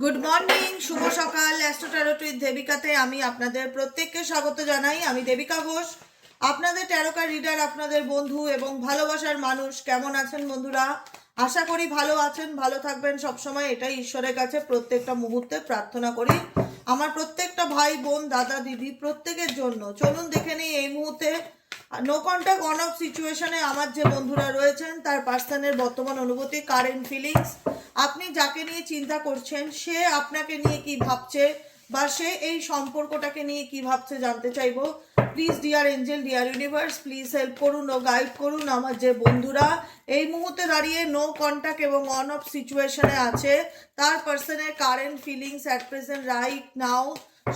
Good morning, শুভ সকাল। Astro tarot with দেবিকাতে আমি আপনাদের প্রত্যেককে স্বাগত জানাই। আমি দেবিকা ঘোষ, আপনাদের ট্যারোকার রিডার, আপনাদের বন্ধু এবং ভালোবাসার মানুষ। কেমন আছেন বন্ধুরা? আশা করি ভালো আছেন, ভালো থাকবেন সবসময়, এটাই ঈশ্বরের কাছে প্রত্যেকটা মুহূর্তে প্রার্থনা করি আমার প্রত্যেকটা ভাই বোন দাদা দিদি প্রত্যেকের জন্য। চলুন দেখে নিই এই মুহূর্তে নো কন্ট্যাক্ট অন অফ সিচুয়েশনে আমার যে বন্ধুরা রয়েছেন তার পার্সনের বর্তমান অনুভূতি, কারেন্ট ফিলিংস। আপনি যাকে নিয়ে চিন্তা করছেন সে আপনাকে নিয়ে কি ভাবছে বা সে এই সম্পর্কটাকে নিয়ে কি ভাবছে জানতে চাইবো। Please dear angel, deer universe, please help করুন ও গাইড করুন আমার যে বন্ধুরা এই মুহূর্তে দাঁড়িয়ে নো কন্ট্যাক্ট এবং অন অফ সিচুয়েশনে আছে, তার পার্সনের current feelings at present right নাও,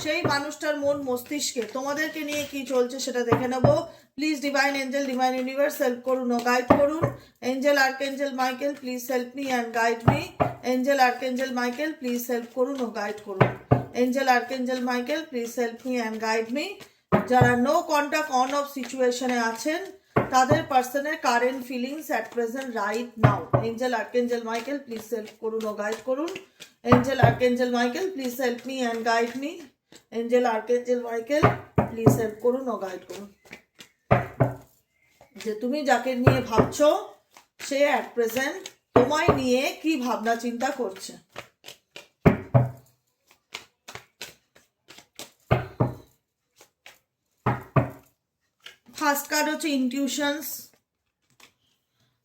সেই মানুষটার মন মস্তিষ্কে তোমাদেরকে নিয়ে কি চলছে সেটা দেখে নেব। Please divine angel, divine universe help করুন ও গাইড করুন। Angel archangel Michael please help me and guide me. Angel archangel Michael please help করুন ও গাইড করুন। Angel archangel Michael please help me and guide me. যারা no contact on off সিচুয়েশনে আছেন তাদের পার্সনের current feelings at present right now. Angel archangel Michael please help করুন ও গাইড করুন। Angel archangel Michael please help me and guide me. Angel archangel Michael please help করুন ও গাইড করুন। যে তুমি যাকে নিয়ে ভাবছো সে অ্যাট প্রেজেন্ট তোমায় নিয়ে কি ভাবনা চিন্তা করছে। ফার্স্ট কার্ড হচ্ছে ইনটিউশনস,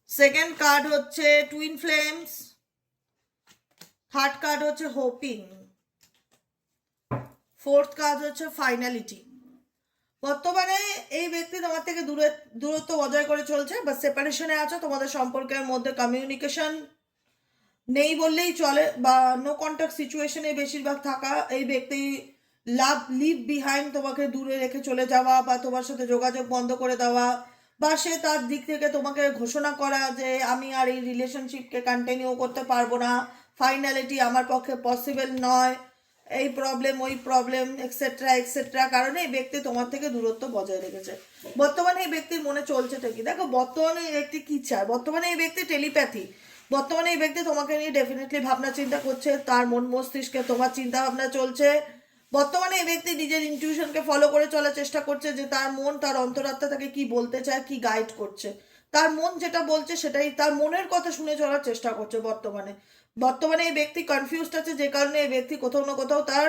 সেকেন্ড কার্ড হচ্ছে টুইন ফ্লেমস, থার্ড কার্ড হচ্ছে হোপিং, ফোর্থ কার্ড হচ্ছে ফাইনালিটি। বর্তমানে এই ব্যক্তি তোমার থেকে দূরত্ব বজায় করে চলছে বা সেপারেশনে আছো, তোমাদের সম্পর্কের মধ্যে কমিউনিকেশন নেই বললেই চলে বা নো কন্ট্যাক্ট সিচুয়েশনে বেশিরভাগ থাকা। এই ব্যক্তি লিভ বিহাইন্ড, তোমাকে দূরে রেখে চলে যাওয়া বা তোমার সাথে যোগাযোগ বন্ধ করে দেওয়া, বা সে তার দিক থেকে তোমাকে ঘোষণা করা যে আমি আর এই রিলেশনশিপকে কন্টিনিউ করতে পারবো না, ফাইনালিটি আমার পক্ষে পসিবল নয়, এই প্রবলেম ওই প্রবলেম এক্সেট্রা এক্সেট্রা কারণে এই ব্যক্তি তোমার থেকে দূরত্ব বজায় রেখেছে। বর্তমানে এই ব্যক্তির মনে চলছেটা কি দেখো, বর্তমানে এই ব্যক্তি কি চায়। বর্তমানে এই ব্যক্তি টেলিপ্যাথি, বর্তমানে এই ব্যক্তি তোমাকে নিয়ে ডেফিনেটলি ভাবনা চিন্তা করছে, তার মন মস্তিষ্কে তোমার চিন্তা ভাবনা চলছে। বর্তমানে এই ব্যক্তি নিজের ইনটিউশনকে ফলো করে চলার চেষ্টা করছে যে তার মন, তার অন্তরাত্মা তাকে কি বলতে চায়, কি গাইড করছে। তার মন যেটা বলছে সেটাই, তার মনের কথা শুনে চলার চেষ্টা করছে। বর্তমানে বর্তমানে এই ব্যক্তি কনফিউজড আছে, যে কারণে এই ব্যক্তি কোথাও না কোথাও তার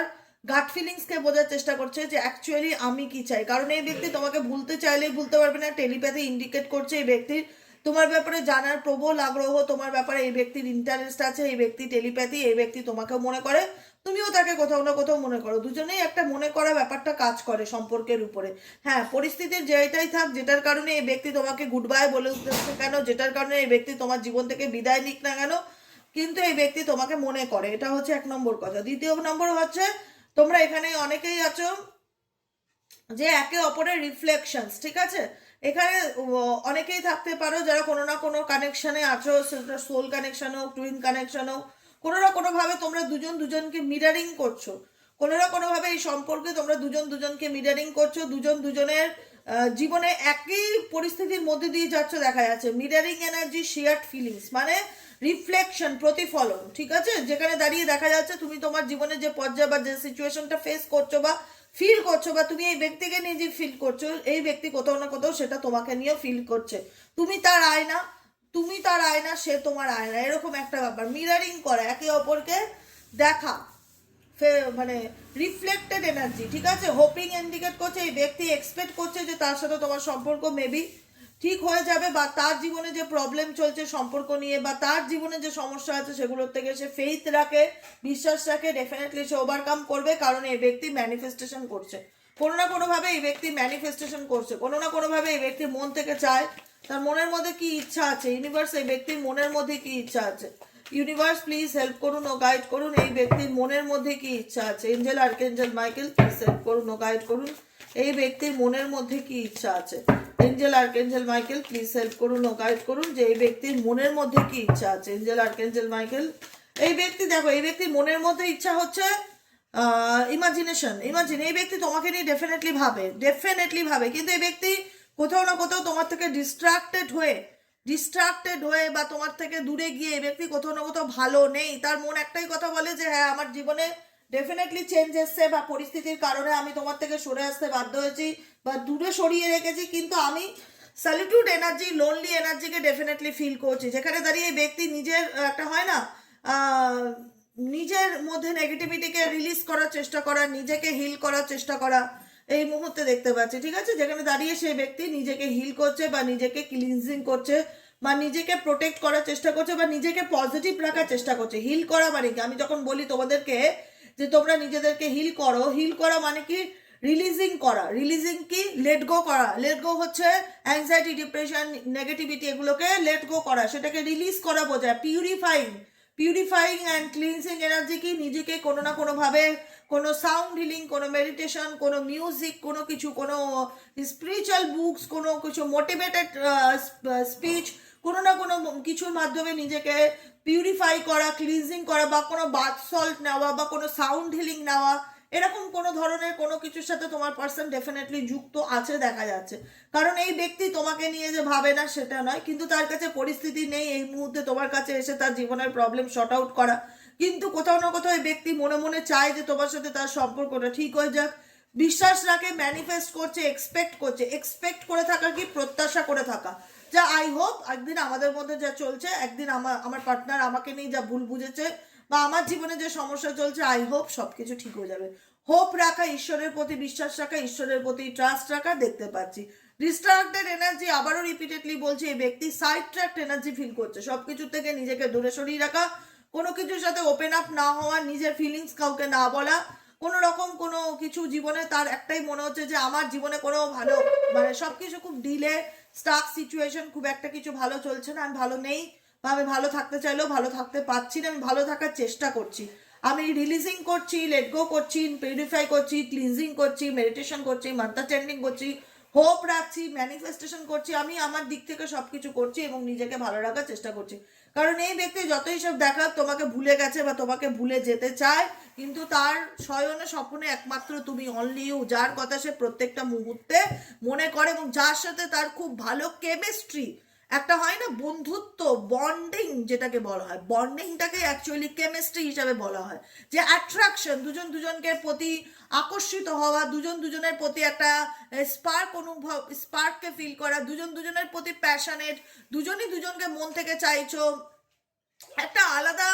গাট ফিলিংসকে বোঝার চেষ্টা করছে যে অ্যাকচুয়ালি আমি কি চাই। কারণ এই ব্যক্তি তোমাকে ভুলতে চাইলেই ভুলতে পারবে না। টেলিপ্যাথি ইন্ডিকেট করছে এই ব্যক্তির তোমার ব্যাপারে জানার প্রবল আগ্রহ, তোমার ব্যাপারে এই ব্যক্তির ইন্টারেস্ট আছে। এই ব্যক্তি টেলিপ্যাথি, এই ব্যক্তি তোমাকেও মনে করে, তুমিও তাকে কোথাও না কোথাও মনে করো। দুজনেই একটা মনে করা ব্যাপারটা কাজ করে সম্পর্কের উপরে। হ্যাঁ, পরিস্থিতির যেটাই থাক, যেটার কারণে এই ব্যক্তি তোমাকে গুড বাই বলে উঠতেছে কেন, যেটার কারণে এই ব্যক্তি তোমার জীবন থেকে বিদায় নিক না কেন, কিন্তু এই ব্যক্তি তোমাকে মনে করে। এটা হচ্ছে এক নম্বর কথা। দ্বিতীয় নম্বর হচ্ছে তোমরা এখানে অনেকেই আছো যে একে অপরের রিফ্লেকশনস, ঠিক আছে। এখানে অনেকেই থাকতে পারো যারা কোনো না কোনো কানেকশনে আছো, সেটা সোল কানেকশন হোক, টুইন কানেকশন হোক, কোনো না কোনোভাবে তোমরা দুজন দুজনকে মিরারিং করছো। কোনো না কোনোভাবে এই সম্পর্কে তোমরা দুজন দুজনকে মিরারিং করছো, দুজন দুজনের জীবনে একই পরিস্থিতির মধ্যে দিয়ে যাচ্ছ দেখা যাচ্ছে। মিরারিং এনার্জি, শেয়ার্ড ফিলিংস মানে রিফ্লেকশন, প্রতিফলন, ঠিক আছে। যেখানে দাঁড়িয়ে দেখা যাচ্ছে তুমি তোমার জীবনে যে পর্যায়ে বা যে সিচুয়েশনটা ফেস করছো বা ফিল করছো, বা তুমি এই ব্যক্তিকে নিয়ে যে ফিল করছো, এই ব্যক্তি কোথাও না কোথাও সেটা তোমাকে নিয়েও ফিল করছে। তুমি তার আয়না, তুমি তার আয়না, সে তোমার আয়না, এরকম একটা ব্যাপার। মিরারিং করা, একে অপরকে দেখা, মানে রিফ্লেক্টেড এনার্জি, ঠিক আছে। হোপিং ইন্ডিকেট করছে এই ব্যক্তি এক্সপেক্ট করছে যে তার সাথে তোমার সম্পর্ক মেবি ঠিক হয়ে যাবে, বা তার জীবনে যে প্রবলেম চলছে সম্পর্ক নিয়ে, বা তার জীবনে যে সমস্যা আছে সেগুলোর থেকে সে ফেইথ রাখে, বিশ্বাস রাখে, ডেফিনেটলি সে ওভারকাম করবে। কারণ এই ব্যক্তি ম্যানিফেস্টেশন করছে, কোনো না কোনোভাবে এই ব্যক্তি ম্যানিফেস্টেশন করছে, কোনো না কোনোভাবে এই ব্যক্তি মন থেকে চায়। তার মনের মধ্যে কি ইচ্ছা আছে, ইউনিভার্স এই ব্যক্তির মনের মধ্যে কি ইচ্ছা আছে। ইউনিভার্স প্লিজ হেল্প করুন ও গাইড করুন, এই ব্যক্তির মনের মধ্যে কি ইচ্ছা আছে। Angel archangel Michael please help করুন ও গাইড করুন, এই ব্যক্তির মনের মধ্যে কি ইচ্ছা আছে। Angel archangel Michael please help করুন ও গাইড করুন, যে এই ব্যক্তির মনের মধ্যে কি ইচ্ছা আছে। এঞ্জেল আর্কএঞ্জেল মাইকেল, এই ব্যক্তি দেখো, এই ব্যক্তির মনের মধ্যে ইচ্ছা হচ্ছে ইমাজিনেশন। ইমাজিন, এই ব্যক্তি তোমাকে নিয়ে ডেফিনেটলি ভাবে, কিন্তু এই ব্যক্তি কোথাও না কোথাও তোমার থেকে ডিস্ট্রাক্টেড হয়ে ডিস্ট্রাক্টেড হয়ে বা তোমার থেকে দূরে গিয়ে এই ব্যক্তি কোথাও না কোথাও ভালো নেই, তার মন একটাই কথা বলে যে হ্যাঁ আমার জীবনে ডেফিনেটলি চেঞ্জ এসছে বা পরিস্থিতির কারণে আমি তোমার থেকে সরে আসতে বাধ্য হয়েছি বা দূরে সরিয়ে রেখেছি, কিন্তু আমি সলিটিউড এনার্জি, লোনলি এনার্জিকে ডেফিনেটলি ফিল করছি, যেখানে দাঁড়িয়ে এই ব্যক্তি নিজের একটা হয় না নিজের মধ্যে নেগেটিভিটিকে রিলিজ করার চেষ্টা করা, নিজেকে হিল করার চেষ্টা করা এই মুহূর্তে দেখতে পাচ্ছি, ঠিক আছে, যেখানে দাঁড়িয়ে সেই ব্যক্তি নিজেকে হিল করছে বা নিজেকে ক্লিনজিং করছে বা নিজেকে প্রোটেক্ট করার চেষ্টা করছে বা নিজেকে পজিটিভ রাখার চেষ্টা করছে। হিল করা মানে কি, আমি যখন বলি তোমাদেরকে যে তোমরা নিজেদেরকে হিল করো, হিল করা মানে কি রিলিজিং করা। রিলিজিং কি, লেট গো করা। লেট গো হচ্ছে অ্যাংজাইটি, ডিপ্রেশন, নেগেটিভিটি, এগুলোকে লেট গো করা, সেটাকে রিলিজ করা বোঝায়। পিউরিফাইং অ্যান্ড ক্লিনজিং এনার্জি কি, নিজেকে কোনো না কোনোভাবে কোনো সাউন্ড হিলিং, কোনো মেডিটেশন, কোনো মিউজিক, কোনো কিছু, কোনো স্পিরিচুয়াল বুকস, কোনো কিছু মোটিভেটেড স্পিচ, কোনো না কোনো কিছুর মাধ্যমে নিজেকে পিউরিফাই করা, ক্লিনজিং করা, বা কোনো বাথ সল্ট নেওয়া বা কোনো সাউন্ড হিলিং নেওয়া, এরকম কোনো ধরনের কোনো কিছুর সাথে তোমার পার্সন ডেফিনেটলি যুক্ত আছে দেখা যাচ্ছে। কারণ এই ব্যক্তি তোমাকে নিয়ে যে ভাবে না সেটা নয়, কিন্তু তার কাছে পরিস্থিতি নেই এই মুহূর্তে তোমার কাছে এসে তার জীবনের প্রবলেম শর্ট আউট করা, কিন্তু কোথাও না কোথাও এই ব্যক্তি মনে মনে চায় যে তোমার সাথে তার সম্পর্কটা ঠিক হয়ে যাক। বিশ্বাস রাখে, ম্যানিফেস্ট করছে, এক্সপেক্ট করছে। এক্সপেক্ট করে থাকা কি, প্রত্যাশা করে থাকা, যা আই হোপ একদিন আমাদের মধ্যে যা চলছে, একদিন আমার পার্টনার আমাকে নিয়ে যা ভুল বুঝেছে বা আমার জীবনে যে সমস্যা চলছে, আই হোপ সবকিছু ঠিক হয়ে যাবে। হোপ রাখা, ঈশ্বরের প্রতি বিশ্বাস রাখা, ঈশ্বরের প্রতি ট্রাস্ট রাখা দেখতে পাচ্ছি। ডিস্ট্রাক্টেড এনার্জি, আবারও রিপিটেডলি বলছি, এই ব্যক্তি সাইড ট্র্যাক্ট এনার্জি ফিল করছে। সবকিছু থেকে নিজেকে দূরে সরিয়ে রাখা, কোনো কিছুর সাথে ওপেন আপ না হওয়া, নিজের ফিলিংস কাউকে না বলা, কোনো রকম কোনো কিছু জীবনে তার একটাই মনে হচ্ছে যে আমার জীবনে কোনো ভালো, মানে সব কিছু খুব ডিলে, স্টাক সিচুয়েশন, খুব একটা কিছু ভালো চলছে না, আমি ভালো নেই বা আমি ভালো থাকতে চাইলেও ভালো থাকতে পারছি না, আমি ভালো থাকার চেষ্টা করছি, আমি রিলিজিং করছি, লেট গো করছি, পিউরিফাই করছি, ক্লিনজিং করছি, মেডিটেশন করছি, মান্ত্র চ্যান্টিং করছি, হোপ রাখছি, ম্যানিফেস্টেশন করছি, আমি আমার দিক থেকে সবকিছু করছি এবং নিজেকে ভালো রাখার চেষ্টা করছি। কারণ এই ব্যক্তি যতই সব দেখাক তোমাকে ভুলে গেছে বা তোমাকে ভুলে যেতে চায়, কিন্তু তার শয়নে স্বপ্নে একমাত্র তুমি, অনলি ইউ, যার কথা সে প্রত্যেকটা মুহূর্তে মনে করে এবং যার সাথে তার খুব ভালো কেমিস্ট্রি, একটা হয় না বন্ধুত্ব, বন্ডিং যেটাকে বলা হয়, বন্ডিংটাকে অ্যাকচুয়ালি কেমিস্ট্রি হিসাবে বলা হয়, যে অ্যাট্রাকশন, দুজন দুজনকে প্রতি আকর্ষিত হওয়া, দুজন দুজনের প্রতি একটা স্পার্ক অনুভব, স্পার্ককে ফিল করা, দুজন দুজনের প্রতি প্যাশনেট, দুজনই দুজনকে মন থেকে চাইছো, একটা আলাদা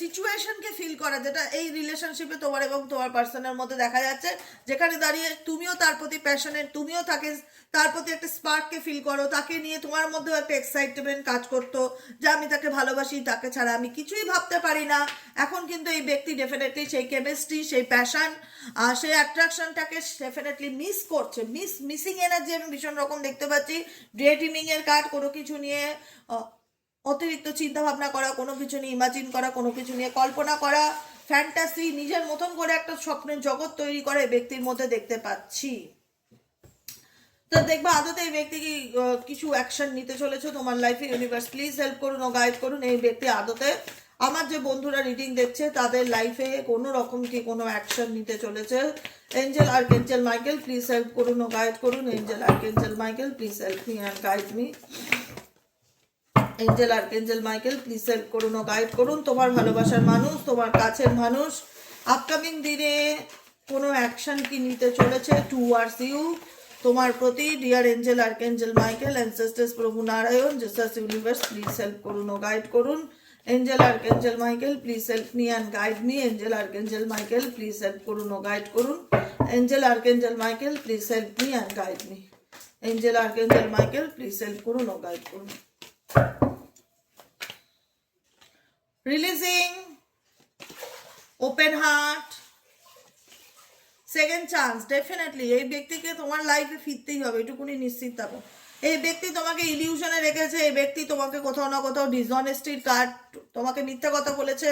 সিচুয়েশনকে ফিল করা, যেটা এই রিলেশনশিপে তোমার এবং তোমার পার্সনের মধ্যে দেখা যাচ্ছে, যেখানে দাঁড়িয়ে তুমিও তার প্রতি প্যাশনেট, তুমিও তাকে, তার প্রতি একটা স্পার্ককে ফিল করো, তাকে নিয়ে তোমার মধ্যেও একটা এক্সাইটমেন্ট কাজ করতো যে আমি তাকে ভালোবাসি, তাকে ছাড়া আমি কিছুই ভাবতে পারি না। এখন কিন্তু এই ব্যক্তি ডেফিনেটলি সেই কেমিস্ট্রি, সেই প্যাশন, সেই অ্যাট্রাকশনটাকে ডেফিনেটলি মিস করছে। মিসিং এনার্জি আমি ভীষণ রকম দেখতে পাচ্ছি। ডে ড্রিমিং এর কার্ড, কোনো কিছু নিয়ে অতিরিক্ত চিন্তা ভাবনা করা, কোনো কিছু নিয়ে ইমাজিন করা, কোনো কিছু নিয়ে কল্পনা করা, ফ্যান্টাসি, নিজের মতন করে একটা স্বপ্নের জগৎ তৈরি করে ব্যক্তির মধ্যে দেখতে পাচ্ছি। তো দেখবা আদতে এই ব্যক্তি কি কিছু অ্যাকশন নিতে চলেছে তোমার লাইফে। ইউনিভার্স প্লিজ হেল্প করুন ও গাইড করুন এই ব্যক্তি আদতে, আমার যে বন্ধুরা রিডিং দেখছে তাদের লাইফে কোনো রকম কি কোনো অ্যাকশন নিতে চলেছে। Angel archangel Michael please help করুন ও গাইড করুন। Angel archangel Michael please help me and guide me. Angel archangel Michael please help করুন ও গাইড করুন তোমার ভালোবাসার মানুষ, তোমার কাছের মানুষ আপকামিং দিনে কোনো অ্যাকশন কি নিতে চলেছে টুয়ার্ডস ইউ, তোমার প্রতি। Dear angel archangel Michael, ancestors, প্রভু Narayan, Jesus universe please help করুন ও গাইড করুন। Angel archangel Michael please help me and guide me. Angel archangel Michael please help করুন ও গাইড করুন। Angel archangel Michael please help me and guide me. Angel archangel Michael please help করুন ও guide করুন। Releasing, open heart, second chance, definitely এই ব্যক্তিকে তোমার লাইফে ফিরতেই হবে, এটুকুনি নিশ্চিত থাকো। এই ব্যক্তি তোমাকে ইলিউশনে রেখেছে, এই ব্যক্তি তোমাকে কোথাও না কোথাও ডিসঅনেস্টির কার্ড, তোমাকে মিথ্যা কথা বলেছে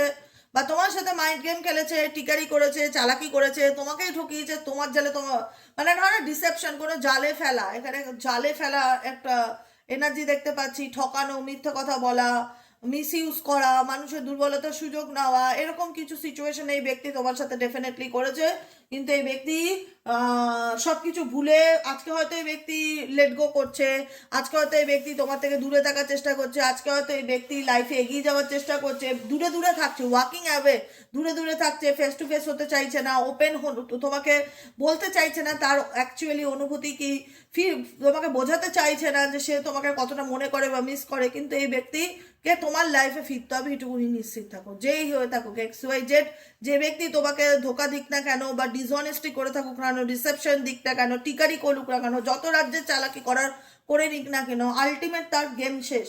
বা তোমার সাথে মাইন্ড গেম খেলেছে, টিকারি করেছে, চালাকি করেছে, তোমাকেই ঠকিয়েছে, তোমার জালে তোমার মানে ধরো ডিসেপশন, কোনো জালে ফেলা, এখানে জালে ফেলা একটা এনার্জি দেখতে পাচ্ছি, ঠকানো, মিথ্যা কথা বলা, মিসইউজ করা, মানুষের দুর্বলতার সুযোগ নেওয়া, এরকম কিছু সিচুয়েশন এই ব্যক্তি তোমার সাথে ডেফিনেটলি করেছে। কিন্তু এই ব্যক্তি সব কিছু ভুলে আজকে হয়তো এই ব্যক্তি লেট গো করছে, আজকে হয়তো এই ব্যক্তি তোমার থেকে দূরে থাকার চেষ্টা করছে, আজকে হয়তো এই ব্যক্তি লাইফে এগিয়ে যাওয়ার চেষ্টা করছে, দূরে দূরে থাকছে, ওয়াকিং অ্যাওয়ে, দূরে দূরে থাকছে, ফেস টু ফেস হতে চাইছে না, ওপেন তোমাকে বলতে চাইছে না তার অ্যাকচুয়ালি অনুভূতি কি, তোমাকে বোঝাতে চাইছে না যে সে তোমাকে কতটা মনে করে বা মিস করে। কিন্তু এই ব্যক্তিকে তোমার লাইফে ফিরতে হবে, এটুকুনি নিশ্চিত থাকো, যেই হয়ে থাকুক, এক্স ওয়াই জেড, যে ব্যক্তি তোমাকে ধোকা দিক না কেন বা ডিসঅনেস্টি করে থাকুক না কেন, রিসেপশন দিক না কেন, টিকারি করুক না কেন, যত রাজ্যে চালাকি করে নিক না কেন, আলটিমেট তার গেম শেষ,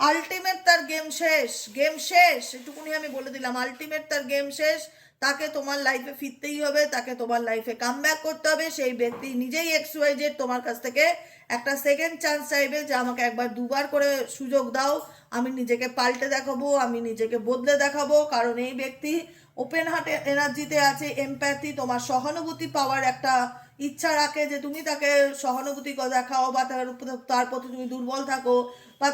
আলটিমেট তার গেম শেষ, গেম শেষ, এটুকুনি আমি বলে দিলাম, আলটিমেট তার গেম শেষ। তাকে তোমার লাইফে ফিরতেই হবে, তাকে তোমার লাইফে কাম ব্যাক করতে হবে। সেই ব্যক্তি নিজেই এক্স ওয়াই জেড তোমার কাছ থেকে একটা সেকেন্ড চান্স চাইবে যে আমাকে একবার দুবার করে সুযোগ দাও, আমি নিজেকে পাল্টে দেখাবো, আমি নিজেকে বদলে দেখাবো। কারণ এই ব্যক্তি ওপেন হার্ট এনার্জিতে আছে, এমপ্যাথি, তোমার সহানুভূতি পাওয়ার একটা ইচ্ছা রাখে যে তুমি তাকে সহানুভূতি দেখাও বা তার প্রতি তুমি দুর্বল থাকো বা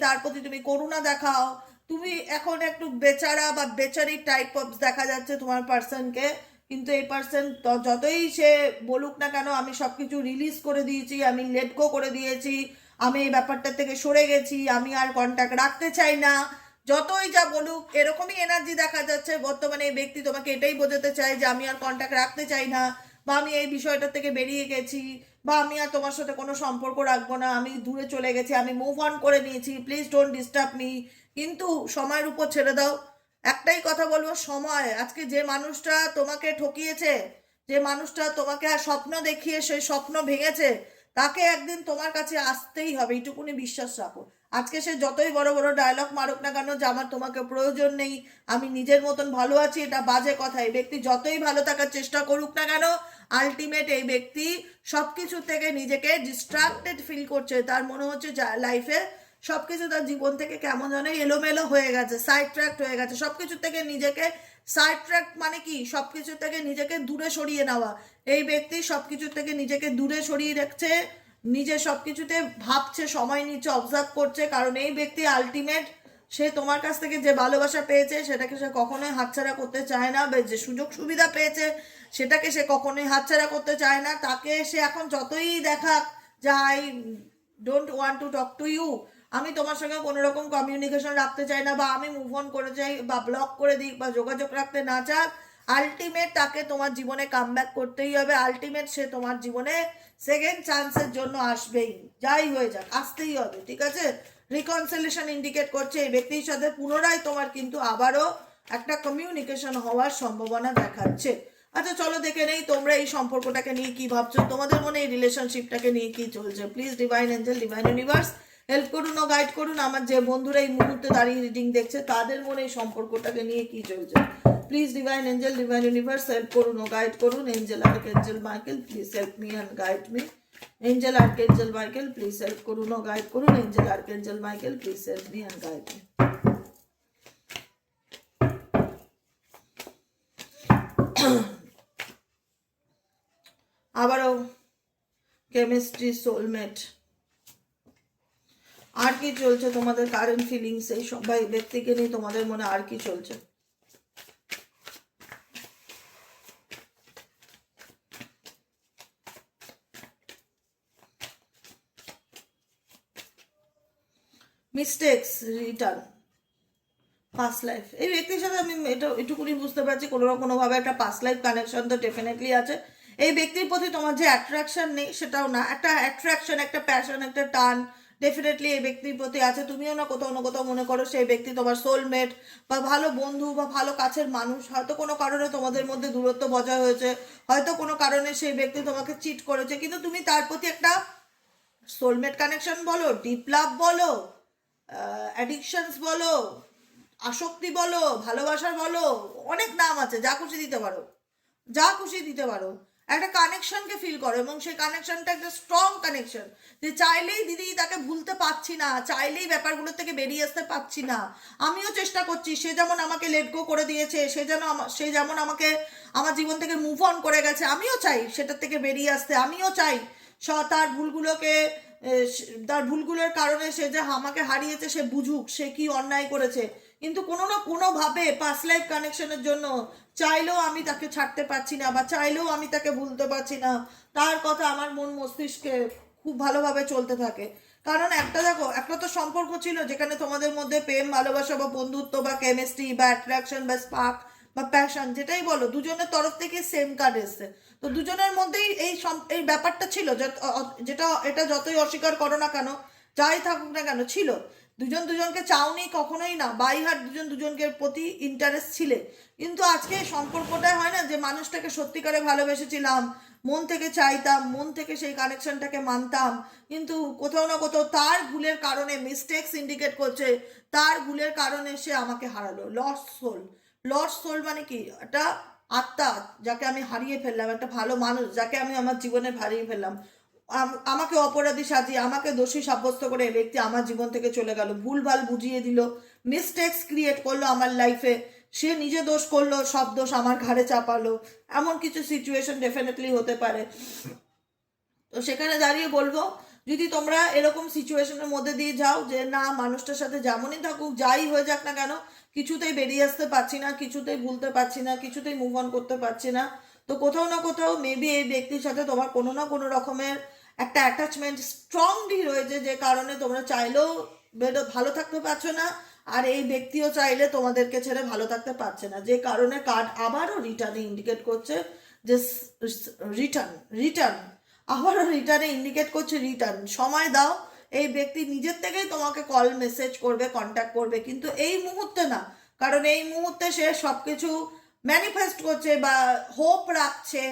তার প্রতি তুমি করুণা দেখাও। তুমি এখন একটু বেচারা বা বেচারি টাইপ অফ দেখা যাচ্ছে তোমার পার্সনকে। কিন্তু এই পার্সন যতই সে বলুক না কেন আমি সব কিছু রিলিজ করে দিয়েছি, আমি লেট গো করে দিয়েছি, আমি এই ব্যাপারটা থেকে সরে গেছি, আমি আর কন্ট্যাক্ট রাখতে চাই না, যতই যা বলুক, এরকমই এনার্জি দেখা যাচ্ছে বর্তমানে। এই ব্যক্তি তোমাকে এটাই বোঝাতে চায় যে আমি আর কন্ট্যাক্ট রাখতে চাই না, বা আমি এই বিষয়টা থেকে বেরিয়ে গেছি, বা আমি আর তোমার সাথে কোনো সম্পর্ক রাখবো না, আমি দূরে চলে গেছি, আমি মুভ অন করে নিয়েছি, প্লিজ ডোন্ট ডিস্টার্ব মি। কিন্তু সময়ের উপর ছেড়ে দাও। একটাই কথা বলবো, সময়, আজকে যে মানুষটা তোমাকে ঠকিয়েছে, যে মানুষটা তোমাকে আর স্বপ্ন দেখিয়ে সেই স্বপ্ন ভেঙেছে, তাকে একদিন তোমার কাছে আসতেই হবে, এইটুকুনি বিশ্বাস রাখো। আজকে সে যতই বড় বড় ডায়লগ মারুক না কেন যে আমার তোমাকে প্রয়োজন নেই, আমি নিজের মতন ভালো আছি, এটা বাজে কথা। এই ব্যক্তি যতই ভালো থাকার চেষ্টা করুক না কেন, আলটিমেট এই ব্যক্তি সব কিছু থেকে নিজেকে ডিস্ট্রাক্টেড ফিল করছে। তার মনে হচ্ছে লাইফে সবকিছু তার জীবন থেকে কেমন যেন এলোমেলো হয়ে গেছে, সাইড ট্র্যাক্ট হয়ে গেছে, সবকিছু থেকে নিজেকে সাইড ট্র্যাক্ট মানে কি, সবকিছু থেকে নিজেকে দূরে সরিয়ে নেওয়া। এই ব্যক্তি সবকিছু থেকে নিজেকে দূরে সরিয়ে রাখছে, নিজে সবকিছুতে ভাবছে, সময় নিচ্ছে, অবজার্ভ করছে। কারণ এই ব্যক্তি আলটিমেট সে তোমার কাছ থেকে যে ভালোবাসা পেয়েছে সেটাকে সে কখনোই হাতছাড়া করতে চায় না, বা যে সুযোগ সুবিধা পেয়েছে সেটাকে সে কখনোই হাতছাড়া করতে চায় না। তাকে সে এখন যতই দেখাক যে I don't want to talk to you, আমি তোমার সঙ্গে কোনো রকম কমিউনিকেশন রাখতে চাই না, বা আমি মুভ অন করে যাই বা ব্লক করে দিই বা যোগাযোগ রাখতে না চাক, আলটিমেট তাকে তোমার জীবনে কাম ব্যাক করতেই হবে। আলটিমেট সে তোমার জীবনে সেকেন্ড চান্সের জন্য আসবেই, যাই হয়ে যাক, আসতেই হবে, ঠিক আছে। রিকনসিলেশন ইন্ডিকেট করছে এই ব্যক্তির সাথে পুনরায় তোমার কিন্তু আবারও একটা কমিউনিকেশন হওয়ার সম্ভাবনা দেখাচ্ছে। আচ্ছা চলো দেখে নেই তোমরা এই সম্পর্কটাকে নিয়ে কি ভাবছো, তোমাদের মনে এই রিলেশনশিপটাকে নিয়ে কি চলছে। Please divine angel, divine universe help করুন ও গাইড করুন। আমার যে বন্ধুরা এই মুহূর্তে দাঁড়িয়ে রিডিং দেখছে তাদের মনে এই সম্পর্কটাকে নিয়ে কি চলছে। Please divine angel, divine universe help করুন ও গাইড করুন। Angel archangel Michael please help me and guide me. Angel archangel Michael please help করুন ও গাইড করুন। Angel archangel Michael please help me and guide me. আবারও chemistry, soulmate, আর কি চলছে তোমাদের কারেন্ট ফিলিংস, এই সবাই ব্যক্তিকে নিয়ে তোমাদের মনে আর কি চলছে। মিস্টেক্স, রিটার্ন, পাস্ট লাইফ, এই ব্যক্তির সাথে আমি এটা এটুকুনি বুঝতে পারছি কোনো না কোনোভাবে একটা পাস্ট লাইফ কানেকশন তো ডেফিনেটলি আছে। এই ব্যক্তির প্রতি তোমার যে অ্যাট্রাকশন নেই সেটাও না, একটা অ্যাট্রাকশন, একটা প্যাশন, একটা টান ডেফিনেটলি এই ব্যক্তির প্রতি আছে। তুমিও না কোথাও না কোথাও মনে করো সেই ব্যক্তি তোমার সোলমেট বা ভালো বন্ধু বা ভালো কাছের মানুষ। হয়তো কোনো কারণে তোমাদের মধ্যে দূরত্ব বজায় হয়েছে, হয়তো কোনো কারণে সেই ব্যক্তি তোমাকে চিট করেছে, কিন্তু তুমি তার প্রতি একটা সোলমেট কানেকশন বলো, ডিপ লাভ বলো, অ্যাডিকশনস বলো, আসক্তি বলো, ভালোবাসার বলো, অনেক নাম আছে, যা খুশি দিতে পারো, যা খুশি দিতে পারো। একটা কানেকশনকে ফিল করো এবং সেই কানেকশনটা একটা স্ট্রং কানেকশন, যে চাইলেই দিদি তাকে ভুলতে পারছি না, চাইলেই ব্যাপারগুলোর থেকে বেরিয়ে আসতে পারছি না। আমিও চেষ্টা করছি, সে যেমন আমাকে লেট গো করে দিয়েছে, সে যেমন আমাকে আমার জীবন থেকে মুভ অন করে গেছে, আমিও চাই সেটার থেকে বেরিয়ে আসতে। আমিও চাই তার ভুলগুলোকে তার ভুলগুলোর কারণে সে যে আমাকে হারিয়েছে সে বুঝুক সে কি অন্যায় করেছে, কিন্তু কোনো না কোনোভাবে পাস্ট লাইফ কানেকশনের জন্য চাইলেও আমি তাকে ছাড়তে পারছি না, বা চাইলেও আমি তাকে ভুলতে পারছি না। তার কথা আমার মন মস্তিষ্কে খুব ভালোভাবে চলতে থাকে। কারণ একটা দেখো, একটা তো সম্পর্ক ছিল যেখানে তোমাদের মধ্যে প্রেম ভালোবাসা বা বন্ধুত্ব বা কেমিস্ট্রি বা অ্যাট্রাকশন বা স্পার্ক বা প্যাশন যেটাই বলো, দুজনের তরফ থেকে সেম কার্ড এসছে। তো দুজনের মধ্যেই এই ব্যাপারটা ছিল, যেটা এটা যতই অস্বীকার করো না কেন, যাই থাকুক না কেন, ছিল। দুজন দুজনকে চাওনি কখনোই না, বাই হার্ট দুজন দুজনকে প্রতি ইন্টারেস্ট ছিলে। কিন্তু আজকে সম্পর্কটাই হয় না যে মানুষটাকে সত্যিকারে ভালোবেসেছিলাম, মন থেকে চাইতাম, মন থেকে সেই কানেকশনটাকে মানতাম, কিন্তু কোথাও না কোথাও তার ভুলের কারণে মিস্টেক্স ইন্ডিকেট করছে, তার ভুলের কারণে সে আমাকে হারালো। Lost soul. লস্ট সোল মানে কি? একটা আত্মা যাকে আমি হারিয়ে ফেললাম, একটা ভালো মানুষ যাকে আমি আমার জীবনে হারিয়ে ফেললাম। আমাকে অপরাধী সাজিয়ে আমাকে দোষী সাব্যস্ত করে এই ব্যক্তি আমার জীবন থেকে চলে গেল, ভুলভাল বুঝিয়ে দিল, মিস্টেক্স ক্রিয়েট করলো আমার লাইফে, সে নিজে দোষ করলো, সব দোষ আমার ঘাড়ে চাপালো। এমন কিছু সিচুয়েশন ডেফিনেটলি হতে পারে। তো সেখানে দাঁড়িয়ে বলবো, যদি তোমরা এরকম সিচুয়েশনের মধ্যে দিয়ে যাও যে না, মানুষটার সাথে যেমনই থাকুক যাই হয়ে যাক না কেন, কিছুতেই বেরিয়ে আসতে পারছি না, কিছুতেই ভুলতে পারছি না, কিছুতেই মুভ অন করতে পারছি না, তো কোথাও না কোথাও মেবি এই ব্যক্তির সাথে তোমার কোনো না কোনো রকমের একটা অ্যাটাচমেন্ট স্ট্রংলি রয়েছে, যে কারণে তোমরা চাইলেও ভালো থাকতে পারছো না, আর এই ব্যক্তিও চাইলে তোমাদেরকে ছেড়ে ভালো থাকতে পারছে না, যে কারণে কার্ড আবারও রিটার্নে ইন্ডিকেট করছে যে রিটার্ন রিটার্ন আবারও রিটার্নে ইন্ডিকেট করছে রিটার্ন। সময় দাও, এই ব্যক্তি নিজের থেকেই তোমাকে কল মেসেজ করবে, কন্ট্যাক্ট করবে, কিন্তু এই মুহূর্তে না। কারণ এই মুহূর্তে সে সব কিছু ম্যানিফেস্ট করছে বা হোপ রাখছে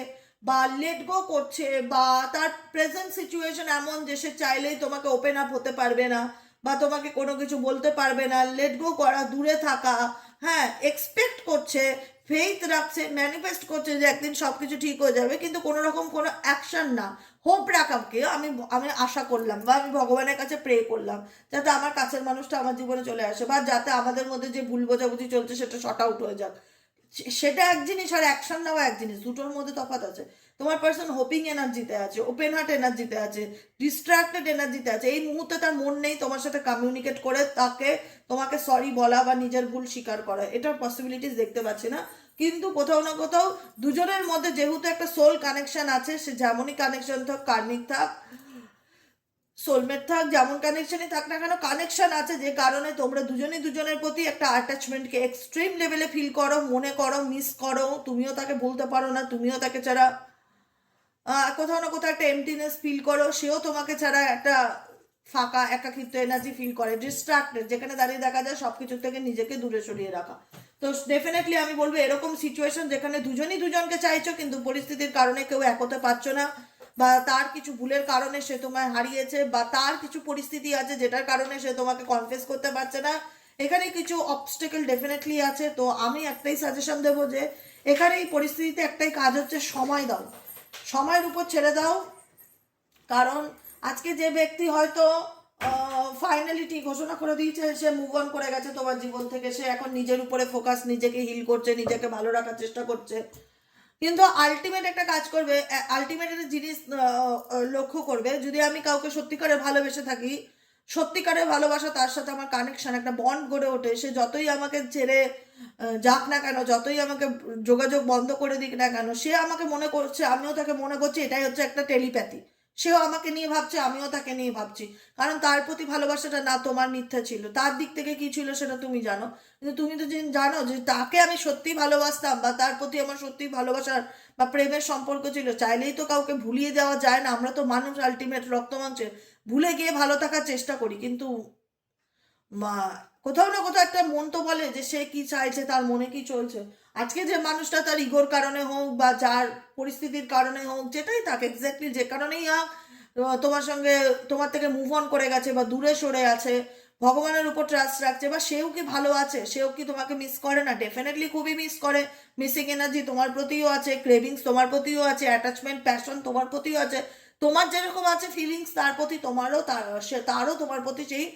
বা লেট গো করছে, বা তার প্রেজেন্ট সিচুয়েশন এমন যে সে চাইলেই তোমাকে ওপেন আপ হতে পারবে না, বা তোমাকে কোনো কিছু বলতে পারবে না, লেট গো করা, দূরে থাকা, হ্যাঁ, এক্সপেক্ট করছে, ফেইথ রাখছে, ম্যানিফেস্ট করছে যে একদিন সব কিছু ঠিক হয়ে যাবে, কিন্তু কোনো রকম কোনো অ্যাকশন না। হোপ রাখাকে আমি আমি আশা করলাম, বা আমি ভগবানের কাছে প্রে করলাম যাতে আমার কাছের মানুষটা আমার জীবনে চলে আসে, বা যাতে আমাদের মধ্যে যে ভুল বোঝাবুঝি চলছে সেটা শর্ট আউট হয়ে যাক। সেটা এক জিনিস, আর অ্যাকশন নেওয়া এক জিনিস, দুটোর মধ্যে তফাৎ আছে। তোমার পার্সন হোপিং এনার্জিতে আছে, ওপেন হার্ট এনার্জিতে আছে, ডিস্ট্রাক্টেড এনার্জিতে আছে। এই মুহূর্তে তার মন নেই তোমার সাথে কমিউনিকেট করে তোমাকে সরি বলা বা নিজের ভুল স্বীকার করা, এটার পসিবিলিটিস দেখতে পাচ্ছি না। কিন্তু কোথাও না কোথাও দুজনের মধ্যে যেহেতু একটা সোল কানেকশন আছে, সে যেমনই কানেকশন থাক, কার্মিক থাক, সোলমেট থাক, যেমন কানেকশনই থাক না কেন, কানেকশন আছে, যে কারণে তোমরা দুজনই দুজনের প্রতি একটা অ্যাটাচমেন্টকে এক্সট্রিম লেভেলে ফিল করো, মনে করো, মিস করো। তুমিও তাকে ভুলতে পারো না, তুমিও তাকে ছাড়া কোথাও না কোথাও একটা এমটিনেস ফিল করো, সেও তোমাকে ছাড়া একটা ফাঁকা একাকিত্ব এনার্জি ফিল করে, ডিস্ট্রাক্টেড, যেখানে দাঁড়িয়ে দেখা যায় সবকিছু থেকে নিজেকে দূরে সরিয়ে রাখা। তো ডেফিনেটলি আমি বলবো এরকম সিচুয়েশন যেখানে দুজনই দুজনকে চাইছো কিন্তু পরিস্থিতির কারণে কেউ এক হতে পারছো না, বা তার কিছু ভুলের কারণে সে তোমায় হারিয়েছে, বা তার কিছু পরিস্থিতি আছে যেটার কারণে সে তোমাকে কনফেস করতে পারছে না, এখানে কিছু অবস্টেকেল ডেফিনেটলি আছে। তো আমি একটাই সাজেশন দেবো যে এখানে এই পরিস্থিতিতে একটাই কাজ হচ্ছে, সময় দাও, সময়ের উপর ছেড়ে দাও। কারণ আজকে যে ব্যক্তি হয়তো ফাইনালিটি ঘোষণা করে দিয়েছে, সে মুভ অন করে গেছে তোমার জীবন থেকে, সে এখন নিজের উপরে ফোকাস, নিজেকে হিল করছে, নিজেকে ভালো রাখার চেষ্টা করছে, কিন্তু আলটিমেট একটা কাজ করবে, আলটিমেট একটা জিনিস লক্ষ্য করবে, যদি আমি কাউকে সত্যিকারে ভালোবেসে থাকি, সত্যিকারের ভালোবাসা, তার সাথে আমার কানেকশন, একটা বন্ড গড়ে ওঠে, সে যতই আমাকে ছেড়ে যাক না কেন, যতই আমাকে যোগাযোগ বন্ধ করে দিক না কেন, সে আমাকে মনে করছে, আমিও তাকে মনে করছি, এটাই হচ্ছে একটা টেলিপ্যাথি। সেও আমাকে নিয়ে ভাবছে, আমিও তাকে নিয়ে ভাবছি, কারণ তার প্রতি ভালোবাসাটা না তোমার মিথ্যা ছিল, তার দিক থেকে কি ছিল সেটা তুমি জানো, কিন্তু তুমি তো জানো যে তাকে আমি সত্যি ভালোবাসতাম, বা তার প্রতি আমার সত্যি ভালোবাসার বা প্রেমের সম্পর্ক ছিল। চাইলেই তো কাউকে ভুলিয়ে দেওয়া যায় না, আমরা তো মানুষ, আলটিমেট রক্ত মাংসের, ভুলে গিয়ে ভালো থাকার চেষ্টা করি, কিন্তু মা কোথাও না কোথাও একটা মন তো বলে যে সে কি চাইছে, তার মনে কি চলছে। আজকে যে মানুষটা তার ইগোর কারণে হোক বা যার পরিস্থিতির কারণে হোক, যেটাই থাক, এক্স্যাক্টলি যে কারণেই হোক, তোমার সঙ্গে, তোমার থেকে মুভ অন করে গেছে বা দূরে সরে আছে, ভগবানের উপর ট্রাস্ট রাখছে, বা সেও কি ভালো আছে, সেও কি তোমাকে মিস করে না? ডেফিনেটলি খুবই মিস করে। মিসিং এনার্জি তোমার প্রতিও আছে, ক্রেভিংস তোমার প্রতিও আছে, অ্যাটাচমেন্ট প্যাশন তোমার প্রতিও আছে, তোমার যেরকম আছে ফিলিংস তার প্রতি, তোমারও তারও তোমার প্রতি সেই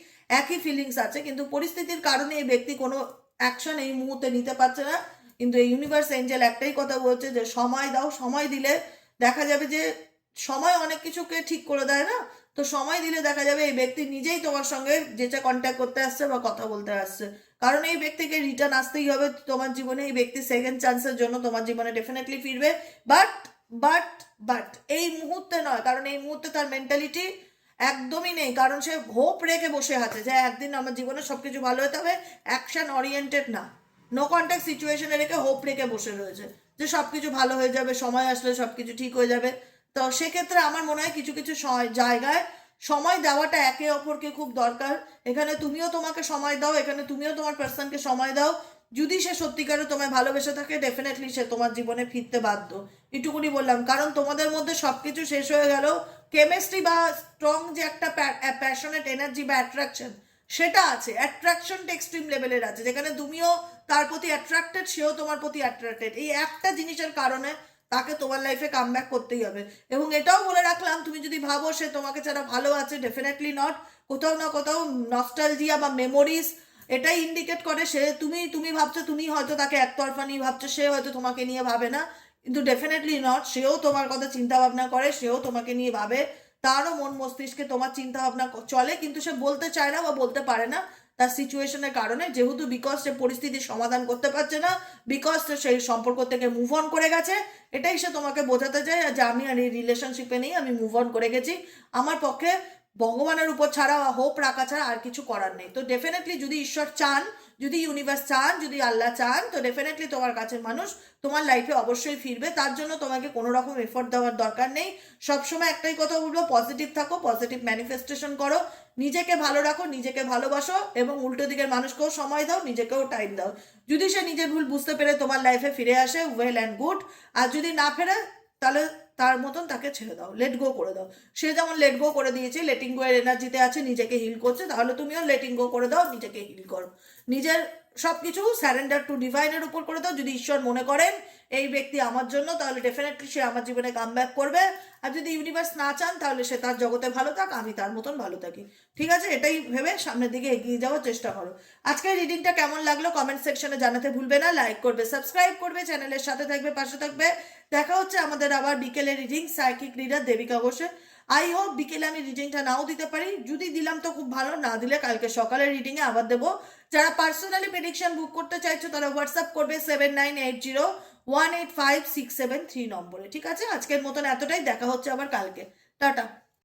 একই ফিলিংস আছে, কিন্তু পরিস্থিতির কারণে এই ব্যক্তি কোনো অ্যাকশন এই মুহূর্তে নিতে পারছে না। কিন্তু এই ইউনিভার্স এঞ্জেল একটাই কথা বলছে যে সময় দাও, সময় দিলে দেখা যাবে যে সময় অনেক কিছুকে ঠিক করে দেয় না, তো সময় দিলে দেখা যাবে এই ব্যক্তি নিজেই তোমার সঙ্গে যেটা কন্ট্যাক্ট করতে আসছে বা কথা বলতে আসছে, কারণ এই ব্যক্তিকে রিটার্ন আসতেই হবে তোমার জীবনে। এই ব্যক্তি সেকেন্ড চান্সের জন্য তোমার জীবনে ডেফিনেটলি ফিরবে, বাট বাট বাট এই মুহূর্তে নয়, কারণ এই মুহূর্তে তার মেন্টালিটি একদমই নেই, কারণ সে হোপ রেখে বসে আছে যে একদিন আমার জীবনে সবকিছু ভালো হতে হবে, অ্যাকশন ওরিয়েন্টেড না, নো কন্ট্যাক্ট সিচুয়েশনে রেখে হোপ রেখে বসে রয়েছে যে সবকিছু ভালো হয়ে যাবে, সময় আসলে সবকিছু ঠিক হয়ে যাবে। তো সেক্ষেত্রে আমার মনে হয় কিছু কিছু জায়গায় সময় দেওয়াটা একে অপরকে খুব দরকার। এখানে তুমিও তোমাকে সময় দাও, এখানে তুমিও তোমার পার্সনকে সময় দাও। যদি সে সত্যিকারে তোমায় ভালোবেসে থাকে ডেফিনেটলি সে তোমার জীবনে ফিরতে বাধ্য, এটুকুনি বললাম। কারণ তোমাদের মধ্যে সবকিছু শেষ হয়ে গেল, কেমিস্ট্রি বা স্ট্রং যে একটা প্যাশনেট এনার্জি বা অ্যাট্রাকশন সেটা আছে, অ্যাট্রাকশনটা এক্সট্রিম লেভেলের আছে, যেখানে তুমিও তার প্রতি অ্যাট্রাক্টেড, সেও তোমার প্রতি অ্যাট্রাক্টেড। এই একটা জিনিসের কারণে তাকে তোমার লাইফে কাম ব্যাক করতেই হবে। এবং এটাও বলে রাখলাম, তুমি যদি ভাবো সে তোমাকে ছাড়া ভালো আছে, ডেফিনেটলি নট। কোথাও না কোথাও নস্টালজিয়া বা মেমোরিজ এটাই ইন্ডিকেট করে সে, তুমি ভাবছো তুমি হয়তো তাকে একতরফা নিয়ে ভাবছো, সে হয়তো তোমাকে নিয়ে ভাবে না, কিন্তু ডেফিনেটলি নট, সেও তোমার কথা চিন্তা ভাবনা করে, সেও তোমাকে নিয়ে ভাবে, তারও মন মস্তিষ্কে তোমার চিন্তা ভাবনা চলে, কিন্তু সে বলতে চায় না বা বলতে পারে না তার সিচুয়েশনের কারণে, যেহেতু বিকজ সে পরিস্থিতির সমাধান করতে পারছে না, বিকজ সে সেই সম্পর্ক থেকে মুভ অন করে গেছে। এটাই সে তোমাকে বোঝাতে চায় যে আমি আর এই রিলেশনশিপে নেই, আমি মুভ অন করে গেছি, আমার পক্ষে ভগবানের উপর ছাড়া হোপ রাখা ছাড়া আর কিছু করার নেই। তো ডেফিনেটলি যদি ঈশ্বর চান, যদি ইউনিভার্স চান, যদি আল্লাহ চান, তো ডেফিনেটলি তোমার কাছের মানুষ তোমার লাইফে অবশ্যই ফিরবে। তার জন্য তোমাকে কোনো রকম এফোর্ট দেওয়ার দরকার নেই। সবসময় একটাই কথা বলবো, পজিটিভ থাকো, পজিটিভ ম্যানিফেস্টেশন করো, নিজেকে ভালো রাখো, নিজেকে ভালোবাসো, এবং উল্টো দিকের মানুষকেও সময় দাও, নিজেকেও টাইম দাও। যদি সে নিজের ভুল বুঝতে পেরে তোমার লাইফে ফিরে আসে, ওয়েল অ্যান্ড গুড। আর যদি না ফেরে, তাহলে তার মতন তাকে ছেড়ে দাও, লেট গো করে দাও। সে যেমন লেট গো করে দিয়েছে, লেটিং গো এর এনার্জিতে আছে, নিজেকে হিল করছে, তাহলে তুমিও লেটিং গো করে দাও, নিজেকে হিল করো, নিজের সবকিছু স্যারেন্ডার টু ডিভাইনের উপর করে দাও। যদি ঈশ্বর মনে করেন এই ব্যক্তি আমার জন্য, তাহলে ডেফিনেটলি সে আমার জীবনে কাম ব্যাক করবে। আর যদি ইউনিভার্স না চান, তাহলে সে তার জগতে ভালো থাক, আমি তার মতন ভালো থাকি। ঠিক আছে, এটাই ভেবে সামনের দিকে এগিয়ে যাওয়ার চেষ্টা করো। আজকের রিডিংটা কেমন লাগলো কমেন্ট সেকশনে জানাতে ভুলবে না, লাইক করবে, সাবস্ক্রাইব করবে, চ্যানেলের সাথে থাকবে, পাশে থাকবে। দেখা হচ্ছে আমাদের আবার বিকেলে রিডিং, সাইকিক রিডার দেবিকা ঘোষে। আই হোপ বিকেলে আমি রিডিংটা নাও দিতে পারি, যদি দিলাম তো খুব ভালো, না দিলে কালকে সকালের রিডিংয়ে আবার দেবো। যারা পার্সোনালি প্রেডিকশন বুক করতে চাইছো তারা হোয়াটসঅ্যাপ করবে 7980185673 নম্বরে। ঠিক আছে, আজকের মতন এতটাই, দেখা হচ্ছে আবার কালকে, টাটা।